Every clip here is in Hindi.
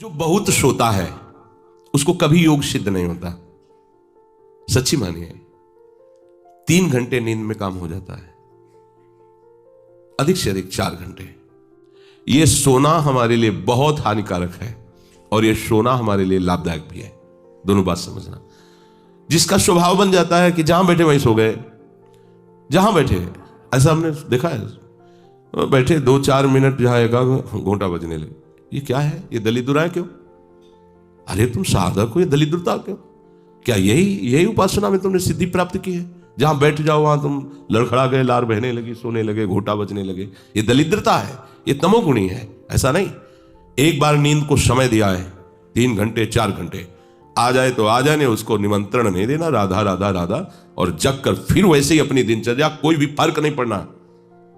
जो बहुत सोता है उसको कभी योग सिद्ध नहीं होता। सच्ची मानिए, 3 घंटे नींद में काम हो जाता है, अधिक से अधिक 4 घंटे। यह सोना हमारे लिए बहुत हानिकारक है और यह सोना हमारे लिए लाभदायक भी है। दोनों बात समझना। जिसका स्वभाव बन जाता है कि जहां बैठे वहीं सो गए, जहां बैठे, ऐसा हमने देखा है, बैठे 2-4 मिनट जहां एक घंटा बजने लगे, ये क्या है, ये दलिद्र है क्यों? अरे तुम साधक हो, ये दलिद्रता क्यों? क्या यही उपासना में तुमने सिद्धि प्राप्त की है? जहां बैठ जाओ वहां तुम लड़खड़ा गए, लार बहने लगी, सोने लगे, घोटा बजने लगे, ये दलिद्रता है, ये तमोगुणी है। ऐसा नहीं। एक बार नींद को समय दिया है, 3 घंटे 4 घंटे, आ जाए तो आ जाने, उसको निमंत्रण नहीं देना, राधा राधा राधा, और जग कर फिर वैसे ही अपनी दिनचर्या, कोई भी फर्क नहीं पड़ना।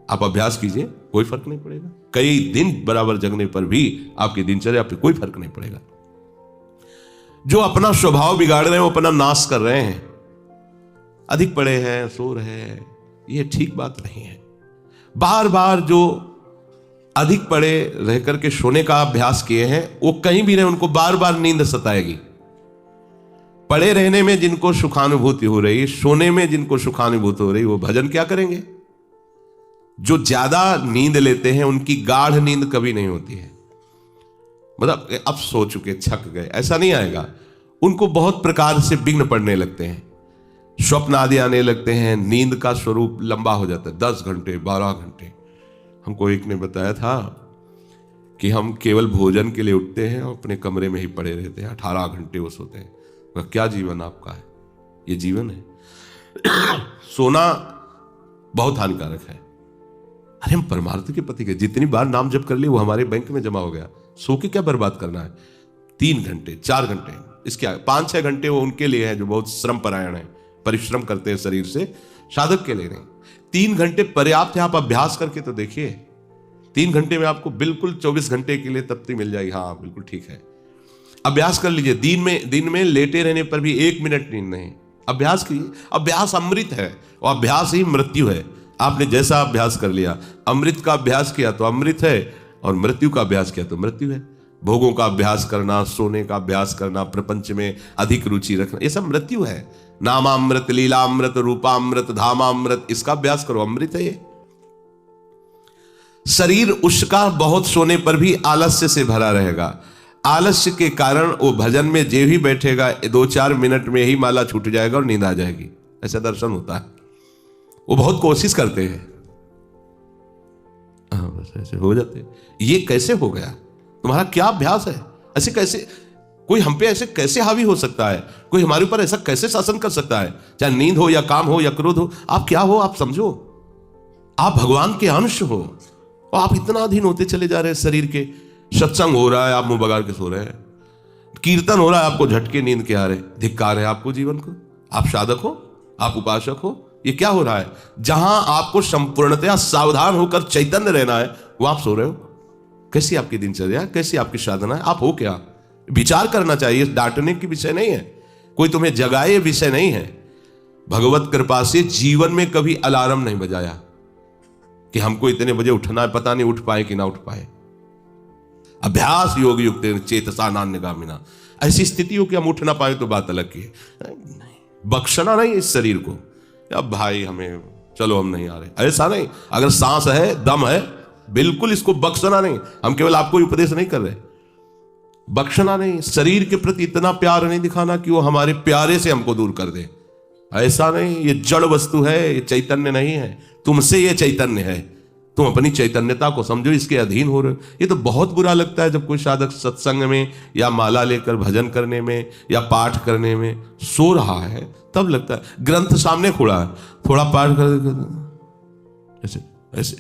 आप अभ्यास कीजिए, कोई फर्क नहीं पड़ेगा। कई दिन बराबर जगने पर भी आपकी दिनचर्या पे कोई फर्क नहीं पड़ेगा। जो अपना स्वभाव बिगाड़ रहे हैं वो अपना नाश कर रहे हैं। अधिक पड़े हैं, सो रहे हैं, ये ठीक बात नहीं है। बार बार जो अधिक पड़े रह करके सोने का अभ्यास किए हैं वो कहीं भी रहे, उनको बार बार नींद सताएगी। पड़े रहने में जिनको सुखानुभूति हो रही, सोने में जिनको सुखानुभूति हो रही, वो भजन क्या करेंगे? जो ज्यादा नींद लेते हैं उनकी गाढ़ नींद कभी नहीं होती है। मतलब अब सो चुके, थक गए, ऐसा नहीं आएगा। उनको बहुत प्रकार से विघ्न पड़ने लगते हैं, स्वप्न आदि आने लगते हैं, नींद का स्वरूप लंबा हो जाता है, 10 घंटे 12 घंटे। हमको एक ने बताया था कि हम केवल भोजन के लिए उठते हैं और अपने कमरे में ही पड़े रहते हैं, 18 घंटे वो सोते हैं। वह क्या जीवन आपका है? ये जीवन है? सोना बहुत हानिकारक है। अरे हम परमार्थ के पति के, जितनी बार नाम जप कर लिए वो हमारे बैंक में जमा हो गया। सो के क्या बर्बाद करना है? 3 घंटे 4 घंटे, इसके 5-6 घंटे वो उनके लिए है जो बहुत श्रम परायण है, परिश्रम करते हैं शरीर से, साधक के लिए नहीं। 3 घंटे पर्याप्त है। आप अभ्यास करके तो देखिए, 3 घंटे में आपको बिल्कुल 24 घंटे के लिए तृप्ति मिल जाएगी। हाँ बिल्कुल ठीक है, अभ्यास कर लीजिए। दिन में लेटे रहने पर भी 1 मिनट नींद नहीं, अभ्यास कीजिए। अभ्यास अमृत है और अभ्यास ही मृत्यु है। आपने जैसा अभ्यास कर लिया, अमृत का अभ्यास किया तो अमृत है, और मृत्यु का अभ्यास किया तो मृत्यु है। भोगों का अभ्यास करना, सोने का अभ्यास करना, प्रपंच में अधिक रुचि रखना, ये सब मृत्यु है। नामामृत, लीलामृत, रूपामृत, धामामृत, इसका अभ्यास करो, अमृत है ये। शरीर उसका बहुत सोने पर भी आलस्य से भरा रहेगा। आलस्य के कारण वो भजन में जे भी बैठेगा 2-4 मिनट में ही माला छूट जाएगा और नींद आ जाएगी। ऐसा दर्शन होता है। वो बहुत कोशिश करते हैं, बस ऐसे हो जाते हैं। ये कैसे हो गया? तुम्हारा क्या अभ्यास है? ऐसे कैसे कोई हम पे ऐसे कैसे हावी हो सकता है? कोई हमारे ऊपर ऐसा कैसे शासन कर सकता है? चाहे नींद हो या काम हो या क्रोध हो, आप क्या हो? आप समझो, आप भगवान के अंश हो और आप इतना अधीन होते चले जा रहे हैं शरीर के। सत्संग हो रहा है, आप मुंह बगाड़ के सो रहे हैं। कीर्तन हो रहा है, आपको झटके नींद के आ रहे। धिक्कार है आपको जीवन को। आप साधक हो, आप उपासक हो, ये क्या हो रहा है? जहां आपको संपूर्णतया सावधान होकर चैतन्य रहना है, वो आप सो रहे हो। कैसी आपकी दिनचर्या, कैसी आपकी साधना है? आप हो क्या? विचार करना चाहिए। डांटने की विषय नहीं है, कोई तुम्हें जगाए विषय नहीं है। भगवत कृपा से जीवन में कभी अलार्म नहीं बजाया कि हमको इतने बजे उठना है, पता नहीं उठ पाए कि ना उठ पाए। अभ्यास योग युक्त चेतसा नान्यगामिना, ऐसी स्थिति हो कि हम उठ ना पाए तो बात अलग की है। बख्शना नहीं इस शरीर को, अब भाई हमें चलो हम नहीं आ रहे, ऐसा नहीं। अगर सांस है, दम है, बिल्कुल इसको बख्शना नहीं। हम केवल आपको उपदेश नहीं कर रहे, बख्शना नहीं। शरीर के प्रति इतना प्यार नहीं दिखाना कि वो हमारे प्यारे से हमको दूर कर दे, ऐसा नहीं। ये जड़ वस्तु है, ये चैतन्य नहीं है। तुमसे ये चैतन्य है, तुम अपनी चैतन्यता को समझो, इसके अधीन हो रहे हो। ये तो बहुत बुरा लगता है जब कोई साधक सत्संग में या माला लेकर भजन करने में या पाठ करने में सो रहा है, तब लगता है। ग्रंथ सामने खुला है, थोड़ा पाठ कर ऐसे ऐसे।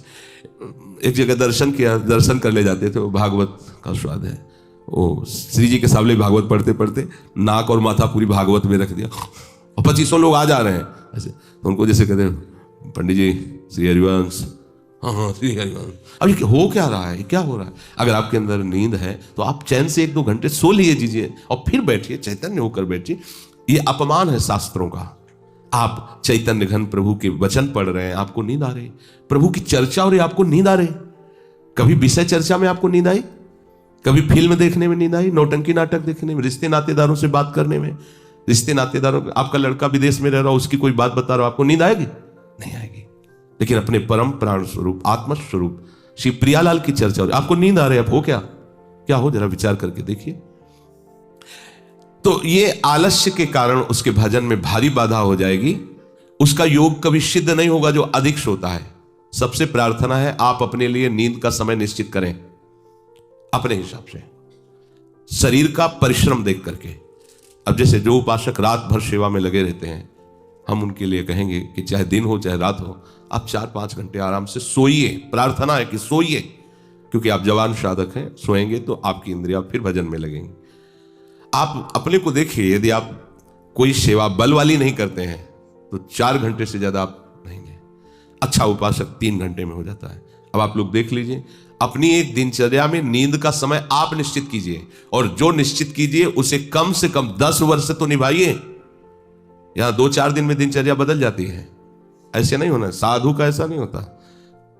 एक जगह दर्शन कर ले जाते थे, वो भागवत का स्वाद है। वो श्री जी के सामने भागवत पढ़ते पढ़ते नाक और माथा पूरी भागवत में रख दिया और 2500 लोग आ जा रहे हैं ऐसे। तो उनको जैसे कहते हैं, पंडित जी श्री हरिवंश, हाँ श्री हरिवंश। अब ये हो क्या रहा है, क्या हो रहा है? अगर आपके अंदर नींद है तो आप चैन से 1-2 घंटे सो लीजिए और फिर बैठिए, चैतन्य होकर बैठिए। ये अपमान है शास्त्रों का। आप चैतन्य घन प्रभु के वचन पढ़ रहे हैं, आपको नींद आ रही, प्रभु की चर्चा हो रही, आपको नींद आ रही। कभी विषय चर्चा में आपको नींद आई? कभी फिल्म देखने में नींद आई, नौटंकी नाटक देखने में, रिश्ते नातेदारों से बात करने में, रिश्ते नातेदारों, आपका लड़का विदेश में रह रहा हो, उसकी कोई बात बता रहा हो, आपको नींद आएगी? नहीं आएगी। लेकिन अपने परम प्राण स्वरूप आत्म स्वरूप श्री प्रियालाल की चर्चा हो रही, आपको नींद आ रही है, अब हो क्या हो, जरा विचार करके देखिए। तो ये आलस्य के कारण उसके भजन में भारी बाधा हो जाएगी, उसका योग कभी सिद्ध नहीं होगा जो अधिक सोता है। सबसे प्रार्थना है आप अपने लिए नींद का समय निश्चित करें अपने हिसाब से, शरीर का परिश्रम देख करके। अब जैसे जो उपासक रात भर सेवा में लगे रहते हैं, हम उनके लिए कहेंगे कि चाहे दिन हो चाहे रात हो, आप 4-5 घंटे आराम से सोइए। प्रार्थना है कि सोइए, क्योंकि आप जवान साधक हैं, सोएंगे तो आपकी इंद्रियां फिर भजन में लगेंगी। आप अपने को देखिए, यदि आप कोई सेवा बल वाली नहीं करते हैं तो 4 घंटे से ज्यादा आप रहेंगे। अच्छा उपासक 3 घंटे में हो जाता है। अब आप लोग देख लीजिए, अपनी एक दिनचर्या में नींद का समय आप निश्चित कीजिए, और जो निश्चित कीजिए उसे कम से कम 10 वर्ष से तो निभाइए। यहां 2-4 दिन में दिनचर्या बदल जाती है, ऐसे नहीं होना। साधु का ऐसा नहीं होता,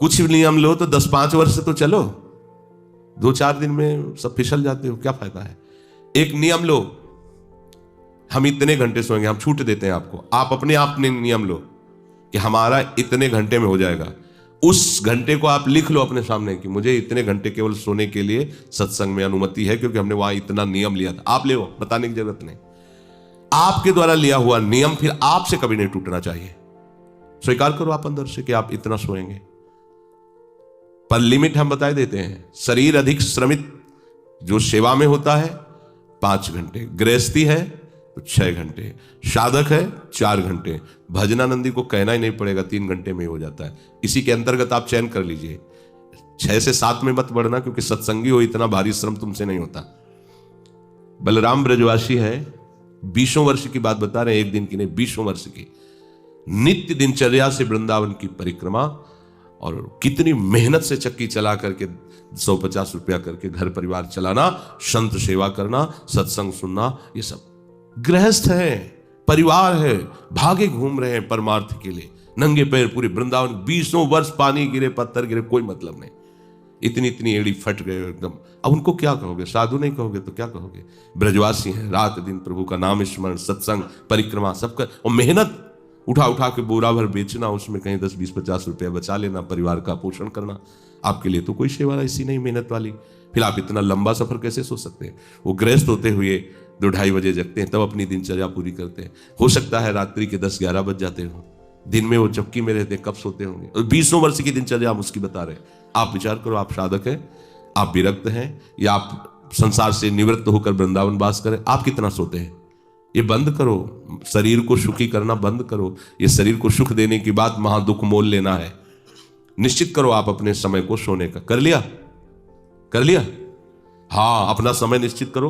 कुछ नियम लो तो 10-5 वर्ष से तो चलो, 2-4 दिन में सब फिसल जाते हो, क्या फायदा है। एक नियम लो, हम इतने घंटे सोएंगे, हम छूट देते हैं आपको, आप अपने आप ने नियम लो कि हमारा इतने घंटे में हो जाएगा। उस घंटे को आप लिख लो अपने सामने कि मुझे इतने घंटे केवल सोने के लिए सत्संग में अनुमति है, क्योंकि हमने वहां इतना नियम लिया था। आप ले, बताने की जरूरत नहीं, आपके द्वारा लिया हुआ नियम फिर आपसे कभी नहीं टूटना चाहिए। स्वीकार करो आप अंदर से कि आप इतना सोएंगे, पर लिमिट हम बता देते हैं। शरीर अधिक श्रमित जो सेवा में होता है 5 घंटे, गृहस्थी है तो 6 घंटे, साधक है 4 घंटे। भजनानंदी को कहना ही नहीं पड़ेगा, 3 घंटे में हो जाता है। इसी के अंतर्गत आप चयन कर लीजिए, 6 से 7 में मत बढ़ना, क्योंकि सत्संगी हो, इतना भारी श्रम तुमसे नहीं होता। बलराम ब्रजवासी है, 20 वर्ष की बात बता रहे हैं, एक दिन की नहीं, 20 वर्ष की नित्य दिनचर्या से वृंदावन की परिक्रमा, और कितनी मेहनत से चक्की चला करके 150 रुपया करके घर परिवार चलाना, संत सेवा करना, सत्संग सुनना, ये सब गृहस्थ है, परिवार है, भागे घूम रहे हैं परमार्थ के लिए, नंगे पैर पूरे वृंदावन। 20 वर्ष पानी गिरे, पत्थर गिरे, कोई मतलब नहीं, इतनी इतनी एड़ी फट गए एकदम। अब उनको क्या कहोगे, साधु नहीं कहोगे तो क्या कहोगे। ब्रजवासी हैं, रात दिन प्रभु का नाम स्मरण, सत्संग, परिक्रमा सब कर, और मेहनत उठा उठा के बोरा भर बेचना, उसमें कहीं 10-20-50 रुपया बचा लेना, परिवार का पोषण करना। आपके लिए तो कोई सेवा ऐसी नहीं मेहनत वाली, फिर आप इतना लंबा सफर कैसे सो सकते हैं। वो गृहस्थ होते हुए 2-2:30 बजे जगते हैं, तब अपनी दिनचर्या पूरी करते हैं। हो सकता है रात्रि के 10-11 बज जाते हो, दिन में वो चक्की में रहते हैं, कब सोते होंगे। और 20 वर्ष की दिनचर्या हम उसकी बता रहे हैं। आप विचार करो, आप साधक हैं, आप विरक्त हैं, या आप संसार से निवृत्त होकर वृंदावन वास करें, आप कितना सोते हैं। ये बंद करो, शरीर को सुखी करना बंद करो। ये शरीर को सुख देने की बात महा दुख मोल लेना है। निश्चित करो आप अपने समय को सोने का। कर लिया हाँ, अपना समय निश्चित करो।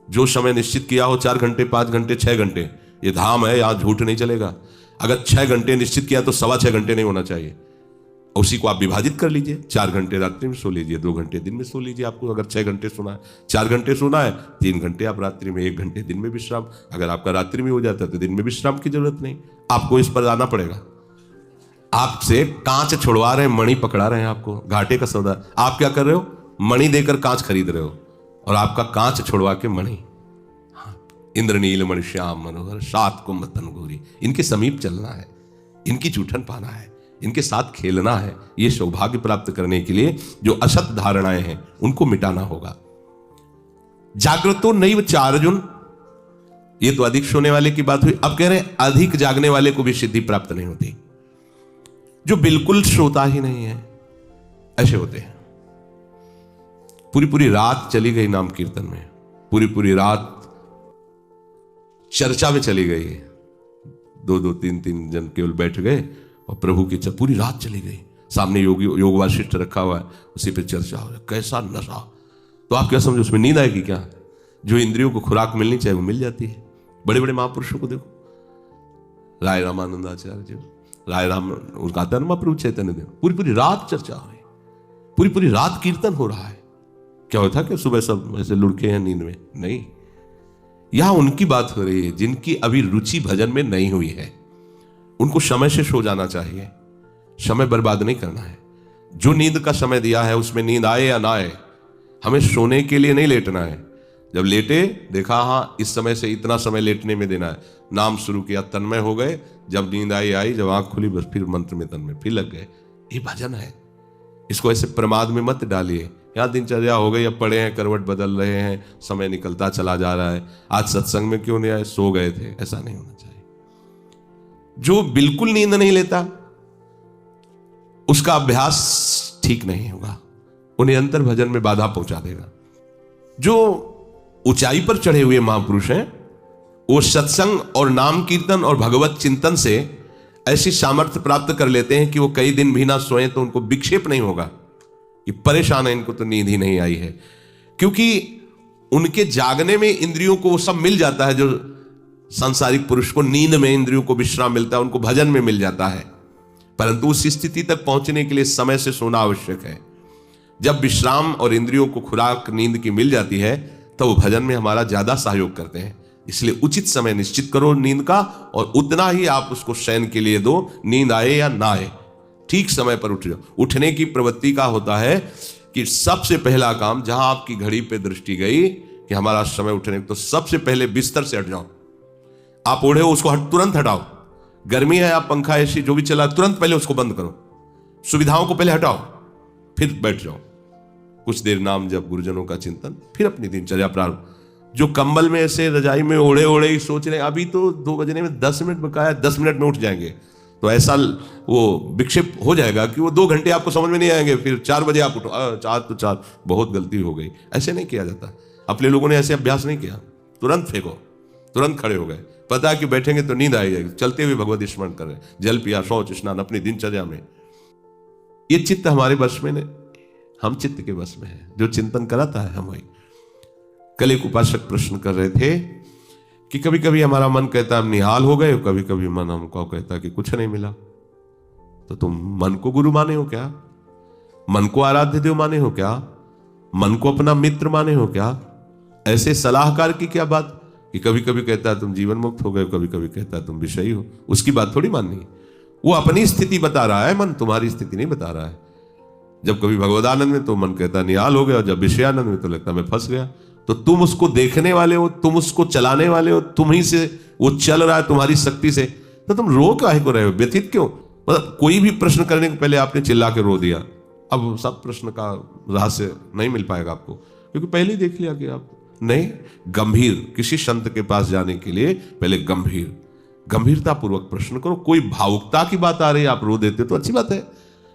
जो समय निश्चित किया हो, 4 घंटे, 5 घंटे, 6 घंटे, ये धाम है, यहां झूठ नहीं चलेगा। अगर 6 घंटे निश्चित किया तो 6.25 घंटे नहीं होना चाहिए। उसी को आप विभाजित कर लीजिए, 4 घंटे रात्रि में सो लीजिए, 2 घंटे दिन में सो लीजिए। आपको अगर 6 घंटे सोना है, 4 घंटे सोना है, 3 घंटे आप रात्रि में, 1 घंटे दिन में विश्राम। अगर आपका रात्रि में हो जाता है तो दिन में विश्राम की जरूरत नहीं, आपको इस पर आना पड़ेगा। आपसे कांच छुड़वा रहे हैं, मणि पकड़ा रहे हैं, आपको घाटे का सौदा। आप क्या कर रहे हो, मणि देकर कांच खरीद रहे हो, और आपका कांच छुड़वा के मणि। इंद्रनील मणि श्याम मनोहर 7 कुंभ तन गोरी, इनके समीप चलना है, इनकी जूठन पाना है, इनके साथ खेलना है। ये सौभाग्य प्राप्त करने के लिए जो असत धारणाएं हैं उनको मिटाना होगा। जागृतो नैव चार्जुन, ये तो अधिक सोने वाले की बात हुई। अब कह रहे हैं अधिक जागने वाले को भी सिद्धि प्राप्त नहीं होती। जो बिल्कुल सोता ही नहीं है, ऐसे होते हैं। पूरी पूरी रात चली गई नाम कीर्तन में, पूरी पूरी रात चर्चा में चली गई, 2-2, 3-3 जन केवल बैठ गए और प्रभु की पूरी रात चली गई। सामने योग वासिष्ठ रखा हुआ है, उसी पे चर्चा हो रहा है, कैसा नशा। तो आप क्या समझो, उसमें नींद आएगी क्या। जो इंद्रियों को खुराक मिलनी चाहिए वो मिल जाती है। बड़े बड़े महापुरुषों को देखो, राय रामानंदाचार्य जी, राय राम गाता है ना महाप्रभु चैतन्य देव, पूरी पूरी रात चर्चा हो रही, पूरी पूरी रात कीर्तन हो रहा है। क्या होता कि सुबह सब ऐसे लुढ़के हैं नींद में, नहीं। यहां उनकी बात हो रही है जिनकी अभी रुचि भजन में नहीं हुई है। उनको समय से सो जाना चाहिए, समय बर्बाद नहीं करना है। जो नींद का समय दिया है उसमें नींद आए या ना आए, हमें सोने के लिए नहीं लेटना है। जब लेटे देखा हाँ इस समय से इतना समय लेटने में देना है, नाम शुरू किया, तन्मय हो गए, जब नींद आई, जब आंख खुली बस फिर मंत्र में तन्मय फिर लग गए। ये भजन है, इसको ऐसे प्रमाद में मत डालिए। यहाँ दिनचर्या हो गई, अब पड़े हैं, करवट बदल रहे हैं, समय निकलता चला जा रहा है, आज सत्संग में क्यों नहीं आए, सो गए थे, ऐसा नहीं होना चाहिए। जो बिल्कुल नींद नहीं लेता उसका अभ्यास ठीक नहीं होगा, वो निरंतर भजन में बाधा पहुंचा देगा। जो ऊंचाई पर चढ़े हुए महापुरुष हैं वो सत्संग और नाम कीर्तन और भगवत चिंतन से ऐसी सामर्थ्य प्राप्त कर लेते हैं कि वो कई दिन भी ना सोए तो उनको विक्षेप नहीं होगा कि परेशान है, इनको तो नींद ही नहीं आई है, क्योंकि उनके जागने में इंद्रियों को वो सब मिल जाता है। जो सांसारिक पुरुष को नींद में इंद्रियों को विश्राम मिलता है, उनको भजन में मिल जाता है। परंतु उस स्थिति तक पहुंचने के लिए समय से सोना आवश्यक है। जब विश्राम और इंद्रियों को खुराक नींद की मिल जाती है तो वो भजन में हमारा ज्यादा सहयोग करते हैं। इसलिए उचित समय निश्चित करो नींद का, और उतना ही आप उसको शयन के लिए दो, नींद आए या ना आए, ठीक समय पर उठ जाओ। उठने की प्रवृत्ति का होता है कि सबसे पहला काम, जहां आपकी घड़ी पे दृष्टि गई कि हमारा समय उठने, तो सबसे पहले बिस्तर से हट जाओ। आप ओढ़े हो उसको तुरंत हटाओ। गर्मी है, आप पंखा एसी जो भी चला तुरंत पहले उसको बंद करो, सुविधाओं को पहले हटाओ, फिर बैठ जाओ। कुछ देर नाम जप, गुरुजनों का चिंतन, फिर अपनी दिनचर्या प्रारंभ। जो कंबल में ऐसे रजाई में ओढ़े ओढ़े ही सोच रहे अभी तो 2 बजने में 10 मिनट बकाया, 10 मिनट में उठ जाएंगे, तो ऐसा वो विक्षेप हो जाएगा कि वो 2 घंटे आपको समझ में नहीं आएंगे। फिर 4 बजे आप उठो, 4 तो 4, बहुत गलती हो गई। ऐसे नहीं किया जाता। अपने लोगों ने ऐसे अभ्यास नहीं किया, तुरंत फेंको, तुरंत खड़े हो गए। पता है कि बैठेंगे तो नींद आई जाएगी, चलते हुए भगवत स्मरण कर रहे, जल पिया, शौच स्नान, अपनी दिनचर्या में। ये चित्त हमारे वश में नहीं, हम चित्त के वश में है। जो चिंतन कराता है हम वही। कल एक उपासक प्रश्न कर रहे थे कि कभी कभी हमारा मन कहता है हम निहाल हो गए, कभी कभी मन हमको कहता है कि कुछ नहीं मिला। तो तुम मन को गुरु माने हो क्या? मन को आराध्य देव माने हो क्या? मन को अपना मित्र माने हो क्या? ऐसे सलाहकार की क्या बात कि कभी कभी कहता है तुम जीवन मुक्त हो गए, कभी कभी कहता है तुम विषयी हो। उसकी बात थोड़ी माननी। वो अपनी स्थिति बता रहा है, मन तुम्हारी स्थिति नहीं बता रहा है। जब कभी भगवदानंद में तो मन कहता निहाल हो गया, और जब विषयानंद में तो लगता मैं फंस गया। तो तुम उसको देखने वाले हो, तुम उसको चलाने वाले हो, तुम ही से वो चल रहा है तुम्हारी शक्ति से, तो तुम रो काहे को रहे हो, व्यथित क्यों? मतलब कोई भी प्रश्न करने के पहले आपने चिल्ला के रो दिया। अब सब प्रश्न का रहस्य नहीं मिल पाएगा आपको, क्योंकि पहले ही देख लिया कि आप नहीं। गंभीर, किसी संत के पास जाने के लिए पहले गंभीरता पूर्वक प्रश्न करो। कोई भावुकता की बात आ रही है, आप रो देते हो तो अच्छी बात है।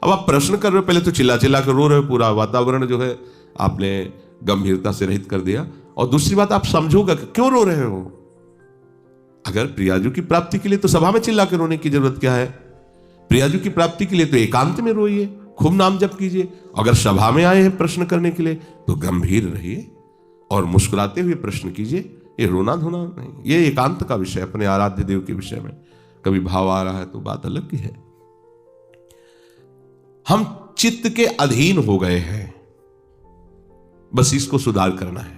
अब आप प्रश्न कर रहे हो, पहले तो चिल्ला चिल्ला कर रो रहे हो, पूरा वातावरण जो है आपने गंभीरता से रहित कर दिया। और दूसरी बात, आप समझोगा कि क्यों रो रहे हो। अगर प्रियाजू की प्राप्ति के लिए तो सभा में चिल्ला के रोने की जरूरत क्या है? प्रियाजू की प्राप्ति के लिए तो एकांत में रोइए, खूब नाम जप कीजिए। अगर सभा में आए हैं प्रश्न करने के लिए तो गंभीर रहिए और मुस्कुराते हुए प्रश्न कीजिए। ये रोना धोना नहीं, ये एकांत का विषय, अपने आराध्य देव के विषय में। कभी भाव आ रहा है तो बात अलग की है। हम चित्त के अधीन हो गए हैं, बस इसको सुधार करना है।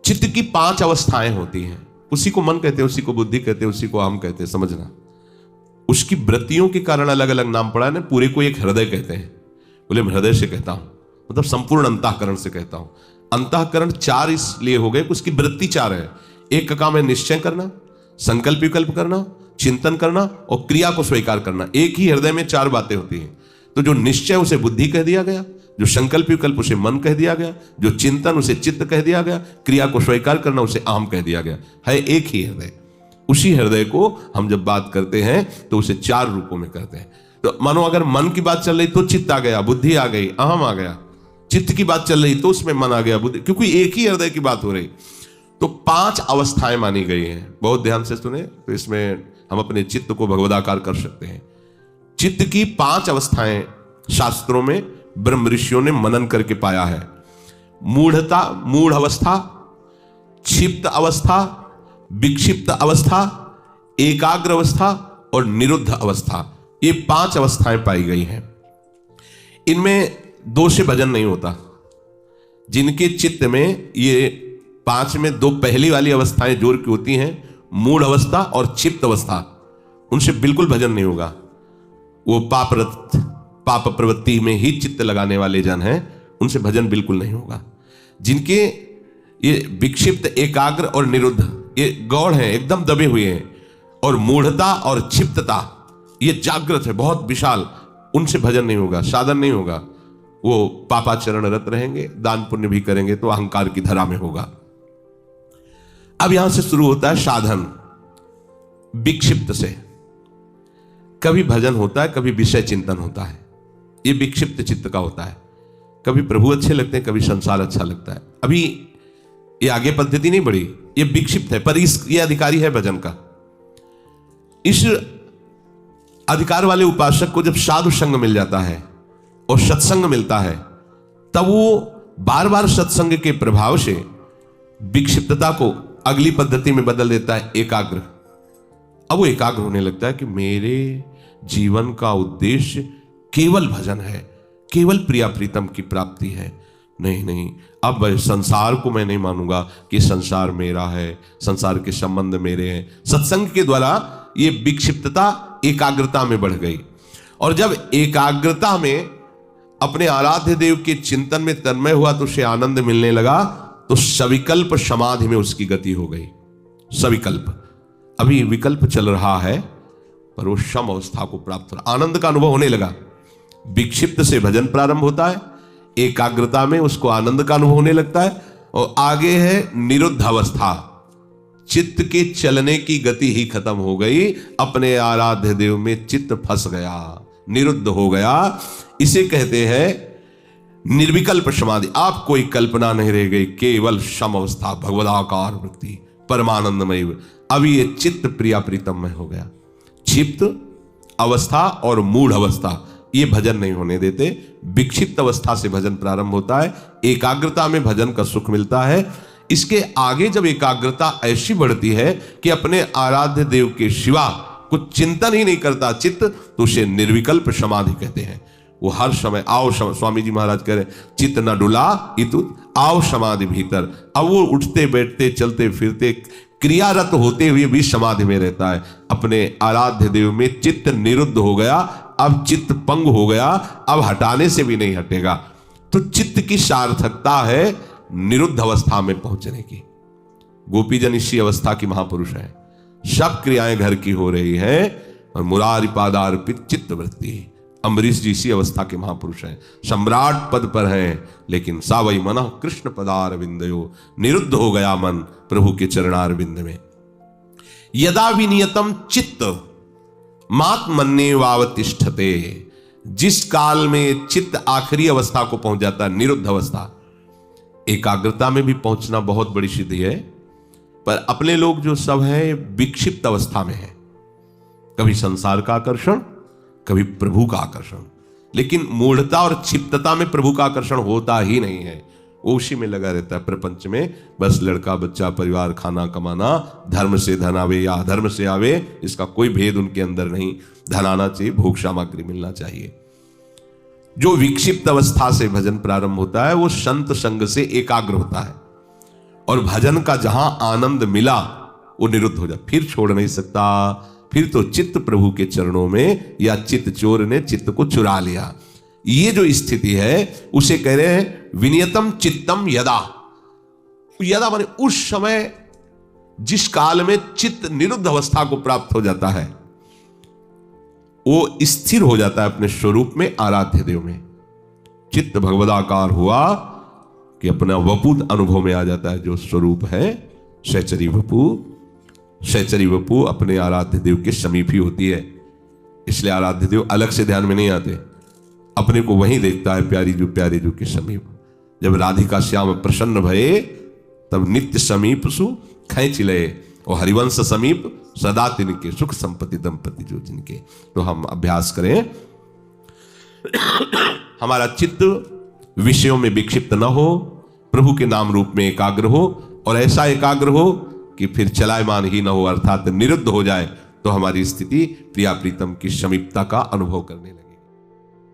चित्त की 5 अवस्थाएं होती हैं। उसी को मन कहते हैं, उसी को बुद्धि कहते हैं, उसी को हम कहते हैं, समझना। उसकी वृत्तियों के कारण अलग अलग नाम पड़ा है ना। पूरे को एक हृदय कहते हैं। बोले मैं हृदय से कहता हूं, मतलब संपूर्ण अंतःकरण से कहता हूं। अंतःकरण 4 इसलिए हो गए, उसकी वृत्ति 4 है। एक का काम है निश्चय करना, संकल्प विकल्प करना, चिंतन करना और क्रिया को स्वीकार करना। एक ही हृदय में 4 बातें होती हैं। तो जो निश्चय उसे बुद्धि कह दिया गया, जो संकल्प विकल्प उसे मन कह दिया गया, जो चिंतन उसे चित्त कह दिया गया, क्रिया को स्वीकार करना उसे अहम कह दिया गया। है एक ही हृदय। उसी हृदय को हम जब बात करते हैं तो उसे 4 रूपों में करते हैं। तो मानो अगर मन की बात चल रही तो चित्त आ गया, बुद्धि आ गई, अहम आ गया। चित्त की बात चल रही तो उसमें मन आ गया, बुद्धि, क्योंकि एक ही हृदय की बात हो रही। तो 5 अवस्थाएं मानी गई हैं। बहुत ध्यान से सुने, तो इसमें हम अपने चित्त को भगवदाकार कर सकते हैं। चित्त की 5 अवस्थाएं शास्त्रों में ब्रह्म ऋषियों ने मनन करके पाया है। मूढ़ता, मूढ़ अवस्था, क्षिप्त अवस्था, विक्षिप्त अवस्था, एकाग्र अवस्था और निरुद्ध अवस्था। ये 5 अवस्थाएं पाई गई हैं। इनमें 2 से भजन नहीं होता। जिनके चित्त में ये 5 में 2 पहली वाली अवस्थाएं जोर की होती हैं, मूढ़ अवस्था और क्षिप्त अवस्था, उनसे बिल्कुल भजन नहीं होगा। वो पाप प्रवृत्ति में ही चित्त लगाने वाले जन हैं, उनसे भजन बिल्कुल नहीं होगा। जिनके ये विक्षिप्त, एकाग्र और निरुद्ध ये गौड़ हैं, एकदम दबे हुए हैं, और मूढ़ता और क्षिप्तता ये जागृत है, बहुत विशाल, उनसे भजन नहीं होगा, साधन नहीं होगा। वो पापाचरण रत रहेंगे, दान पुण्य भी करेंगे तो अहंकार की धरा में होगा। अब यहां से शुरू होता है साधन। विक्षिप्त से कभी भजन होता है, कभी विषय चिंतन होता है, ये विक्षिप्त चित्त का होता है। कभी प्रभु अच्छे लगते हैं, कभी संसार अच्छा लगता है। अभी ये आगे पद्धति नहीं बढ़ी, ये विक्षिप्त है, पर ये अधिकारी है भजन का। इस अधिकार वाले उपासक को जब साधु संग मिल जाता है और सत्संग मिलता है, तब वो बार बार सत्संग के प्रभाव से विक्षिप्तता को अगली पद्धति में बदल देता है, एकाग्र। अब वो एकाग्र होने लगता है कि मेरे जीवन का उद्देश्य केवल भजन है, केवल प्रिया प्रीतम की प्राप्ति है। नहीं नहीं, अब संसार को मैं नहीं मानूंगा कि संसार मेरा है, संसार के संबंध मेरे हैं। सत्संग के द्वारा ये विक्षिप्तता एकाग्रता में बढ़ गई, और जब एकाग्रता में अपने आराध्य देव के चिंतन में तन्मय हुआ तो उसे आनंद मिलने लगा, तो सविकल्प समाधि में उसकी गति हो गई। सविकल्प, अभी विकल्प चल रहा है पर वो सम अवस्था को प्राप्त हो रहा, आनंद का अनुभव होने लगा। विक्षिप्त से भजन प्रारंभ होता है, एकाग्रता में उसको आनंद का अनुभव होने लगता है, और आगे है निरुद्ध अवस्था। चित्त के चलने की गति ही खत्म हो गई, अपने आराध्य देव में चित्त फंस गया, निरुद्ध हो गया। इसे कहते हैं निर्विकल्प समाधि। आप कोई कल्पना नहीं रह गई, केवल सम अवस्था, भगवदाकार वृत्ति, परमानंदमय। अब ये चित्त प्रिया प्रीतम में हो गया। क्षिप्त अवस्था और मूढ़ अवस्था ये भजन नहीं होने देते। विक्षिप्त अवस्था से भजन प्रारंभ होता है, एकाग्रता में भजन का सुख मिलता है। इसके आगे जब एकाग्रता ऐसी बढ़ती है कि अपने आराध्य देव के सिवा कुछ चिंतन ही नहीं करता चित्त, तो उसे निर्विकल्प समाधि कहते हैं। वो हर समय आओ, स्वामी जी महाराज कह रहे चित्त न डुला इतुत आओ समाधि भीतर। अब वो उठते बैठते चलते फिरते क्रियारत होते हुए भी समाधि में रहता है। अपने आराध्य देव में चित्त निरुद्ध हो गया, अब चित्त पंग हो गया, अब हटाने से भी नहीं हटेगा। तो चित्त की सार्थकता है निरुद्ध अवस्था में पहुंचने की। गोपीजन इसी अवस्था की महापुरुष है, सब क्रियाएं घर की हो रही है, और मुरारी पादार्पित चित्त वृत्ति। अम्बरीश जी इसी अवस्था के महापुरुष हैं, सम्राट पद पर हैं, लेकिन सावई मना कृष्ण पदार विंदयो, निरुद्ध हो गया मन प्रभु के चरणार विंद में। यदा विनियतम चित्त मात मन्ने वावतिष्ठते, जिस काल में चित्त आखिरी अवस्था को पहुंच जाता है, निरुद्ध अवस्था। एकाग्रता में भी पहुंचना बहुत बड़ी सिद्धि है, पर अपने लोग जो सब है विक्षिप्त अवस्था में है, कभी संसार का आकर्षण, कभी प्रभु का आकर्षण। लेकिन मूढ़ता और क्षिप्तता में प्रभु का आकर्षण होता ही नहीं है, वो उसी में लगा रहता है प्रपंच में। बस लड़का बच्चा परिवार खाना कमाना, धर्म से धन आवे या अधर्म से आवे, इसका कोई भेद उनके अंदर नहीं। धन आना चाहिए, भोग सामग्री मिलना चाहिए। जो विक्षिप्त अवस्था से भजन प्रारंभ होता है वो संत संग से एकाग्र होता है, और भजन का जहां आनंद मिला वो निरुद्ध हो जाता, फिर छोड़ नहीं सकता। फिर तो चित्त प्रभु के चरणों में, या चित्त चोर ने चित्त को चुरा लिया। ये जो स्थिति है उसे कह रहे हैं विनियतम चित्तम यदा। यदा माने उस समय जिस काल में चित्त निरुद्ध अवस्था को प्राप्त हो जाता है, वो स्थिर हो जाता है अपने स्वरूप में, आराध्य देव में। चित्त भगवदाकार हुआ कि अपना वपु अनुभव में आ जाता है, जो स्वरूप है सहचरी वपु। सहचरी वपु अपने आराध्य देव के समीप ही होती है, इसलिए आराध्य देव अलग से ध्यान में नहीं आते, अपने को वहीं देखता है प्यारे जो के समीप। जब राधिका श्याम प्रसन्न भये, तब नित्य समीप सु खैंच लये, और हरिवंश समीप सदा तिनके, सुख संपत्ति दंपति जो जिनके। तो हम अभ्यास करें, हमारा चित्त विषयों में विक्षिप्त न हो, प्रभु के नाम रूप में एकाग्र हो, और ऐसा एकाग्र हो कि फिर चलायमान ही न हो, अर्थात निरुद्ध हो जाए, तो हमारी स्थिति प्रिया प्रीतम की समीपता का अनुभव करने लगे।